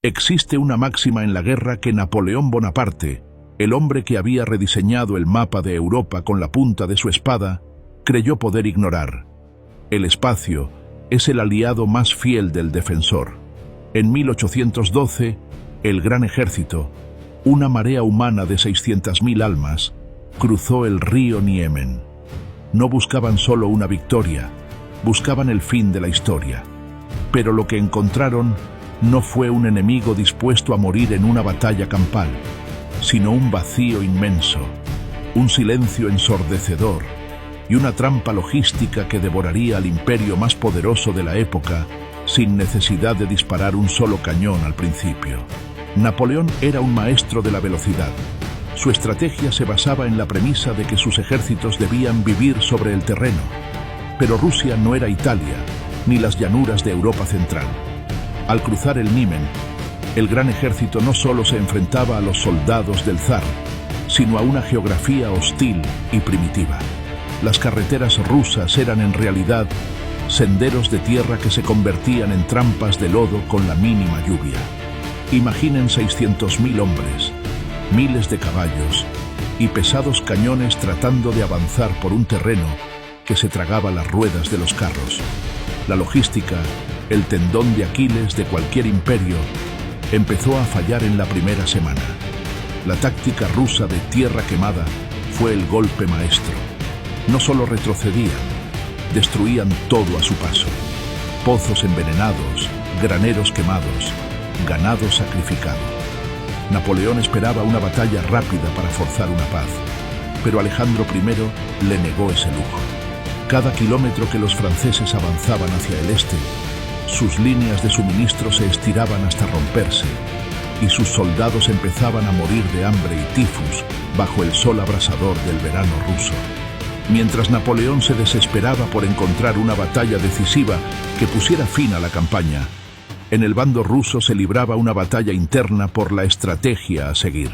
Existe una máxima en la guerra que Napoleón Bonaparte, el hombre que había rediseñado el mapa de Europa con la punta de su espada, creyó poder ignorar. El espacio es el aliado más fiel del defensor. En 1812, el Gran Ejército, una marea humana de 600.000 almas, cruzó el río Niemen. No buscaban solo una victoria, buscaban el fin de la historia. Pero lo que encontraron no fue un enemigo dispuesto a morir en una batalla campal, sino un vacío inmenso, un silencio ensordecedor y una trampa logística que devoraría al imperio más poderoso de la época sin necesidad de disparar un solo cañón al principio. Napoleón era un maestro de la velocidad. Su estrategia se basaba en la premisa de que sus ejércitos debían vivir sobre el terreno. Pero Rusia no era Italia, ni las llanuras de Europa Central. Al cruzar el Niemen, el Gran Ejército no solo se enfrentaba a los soldados del zar, sino a una geografía hostil y primitiva. Las carreteras rusas eran en realidad senderos de tierra que se convertían en trampas de lodo con la mínima lluvia. Imaginen 600.000 hombres, miles de caballos y pesados cañones tratando de avanzar por un terreno que se tragaba las ruedas de los carros. La logística, el tendón de Aquiles de cualquier imperio, empezó a fallar en la primera semana. La táctica rusa de tierra quemada fue el golpe maestro. No solo retrocedían, destruían todo a su paso. Pozos envenenados, graneros quemados, ganado sacrificado. Napoleón esperaba una batalla rápida para forzar una paz, pero Alejandro I le negó ese lujo. Cada kilómetro que los franceses avanzaban hacia el este, sus líneas de suministro se estiraban hasta romperse, y sus soldados empezaban a morir de hambre y tifus bajo el sol abrasador del verano ruso. Mientras Napoleón se desesperaba por encontrar una batalla decisiva que pusiera fin a la campaña, en el bando ruso se libraba una batalla interna por la estrategia a seguir.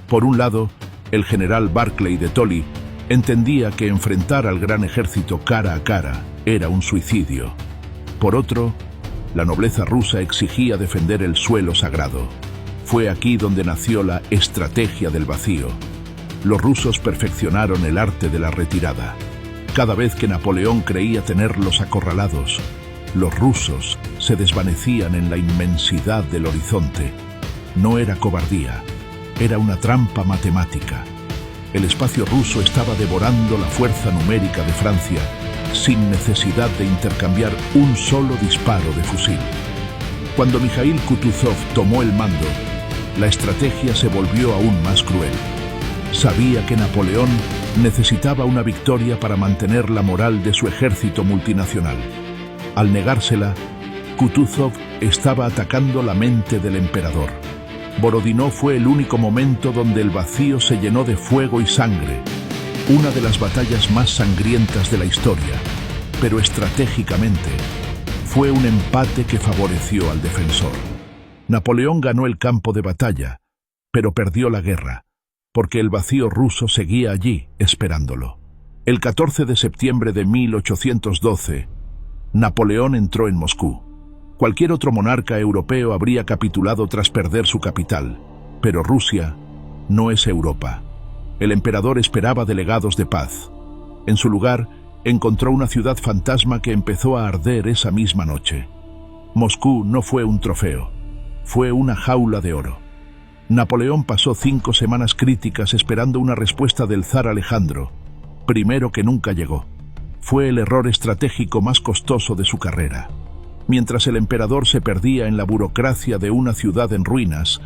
Por un lado, el general Barclay de Tolly entendía que enfrentar al Gran Ejército cara a cara era un suicidio. Por otro, la nobleza rusa exigía defender el suelo sagrado. Fue aquí donde nació la estrategia del vacío. Los rusos perfeccionaron el arte de la retirada. Cada vez que Napoleón creía tenerlos acorralados, los rusos se desvanecían en la inmensidad del horizonte. No era cobardía, era una trampa matemática. El espacio ruso estaba devorando la fuerza numérica de Francia sin necesidad de intercambiar un solo disparo de fusil. Cuando Mikhail Kutuzov tomó el mando, la estrategia se volvió aún más cruel. Sabía que Napoleón necesitaba una victoria para mantener la moral de su ejército multinacional. Al negársela, Kutuzov estaba atacando la mente del emperador. Borodino fue el único momento donde el vacío se llenó de fuego y sangre, una de las batallas más sangrientas de la historia, pero estratégicamente fue un empate que favoreció al defensor. Napoleón ganó el campo de batalla, pero perdió la guerra, porque el vacío ruso seguía allí esperándolo. El 14 de septiembre de 1812, Napoleón entró en Moscú. Cualquier otro monarca europeo habría capitulado tras perder su capital, pero Rusia no es Europa. El emperador esperaba delegados de paz. En su lugar, encontró una ciudad fantasma que empezó a arder esa misma noche. Moscú no fue un trofeo, fue una jaula de oro. Napoleón pasó 5 semanas críticas esperando una respuesta del zar Alejandro, primero que nunca llegó. Fue el error estratégico más costoso de su carrera. Mientras el emperador se perdía en la burocracia de una ciudad en ruinas,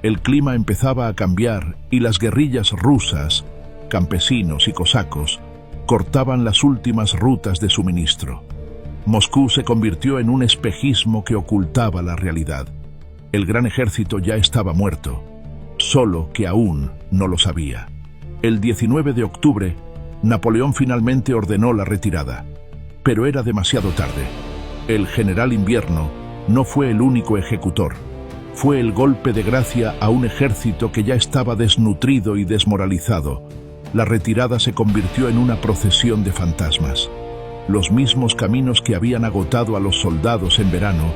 el clima empezaba a cambiar y las guerrillas rusas, campesinos y cosacos, cortaban las últimas rutas de suministro. Moscú se convirtió en un espejismo que ocultaba la realidad. El gran ejército ya estaba muerto, solo que aún no lo sabía. El 19 de octubre, Napoleón finalmente ordenó la retirada, pero era demasiado tarde. El general Invierno no fue el único ejecutor. Fue el golpe de gracia a un ejército que ya estaba desnutrido y desmoralizado. La retirada se convirtió en una procesión de fantasmas. Los mismos caminos que habían agotado a los soldados en verano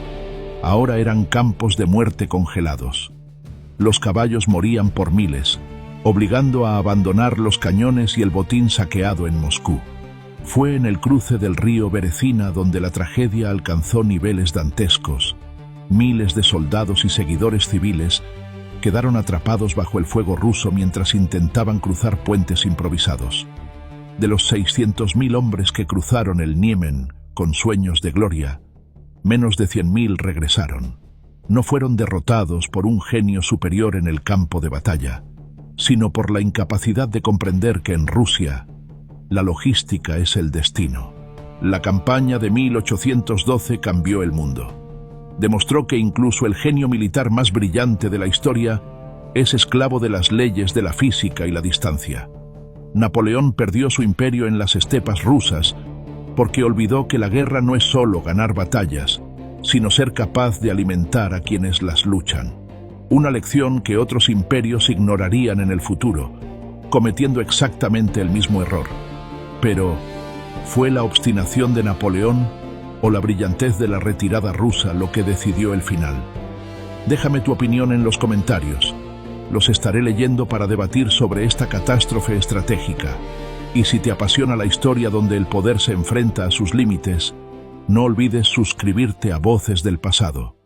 ahora eran campos de muerte congelados. Los caballos morían por miles, obligando a abandonar los cañones y el botín saqueado en Moscú. Fue en el cruce del río Berecina donde la tragedia alcanzó niveles dantescos. Miles de soldados y seguidores civiles quedaron atrapados bajo el fuego ruso mientras intentaban cruzar puentes improvisados. De los 600.000 hombres que cruzaron el Niemen con sueños de gloria, menos de 100.000 regresaron. No fueron derrotados por un genio superior en el campo de batalla, sino por la incapacidad de comprender que en Rusia la logística es el destino. La campaña de 1812 cambió el mundo. Demostró que incluso el genio militar más brillante de la historia es esclavo de las leyes de la física y la distancia. Napoleón perdió su imperio en las estepas rusas porque olvidó que la guerra no es solo ganar batallas, sino ser capaz de alimentar a quienes las luchan. Una lección que otros imperios ignorarían en el futuro, cometiendo exactamente el mismo error. Pero, ¿fue la obstinación de Napoleón o la brillantez de la retirada rusa lo que decidió el final? Déjame tu opinión en los comentarios. Los estaré leyendo para debatir sobre esta catástrofe estratégica. Y si te apasiona la historia donde el poder se enfrenta a sus límites, no olvides suscribirte a Voces del Pasado.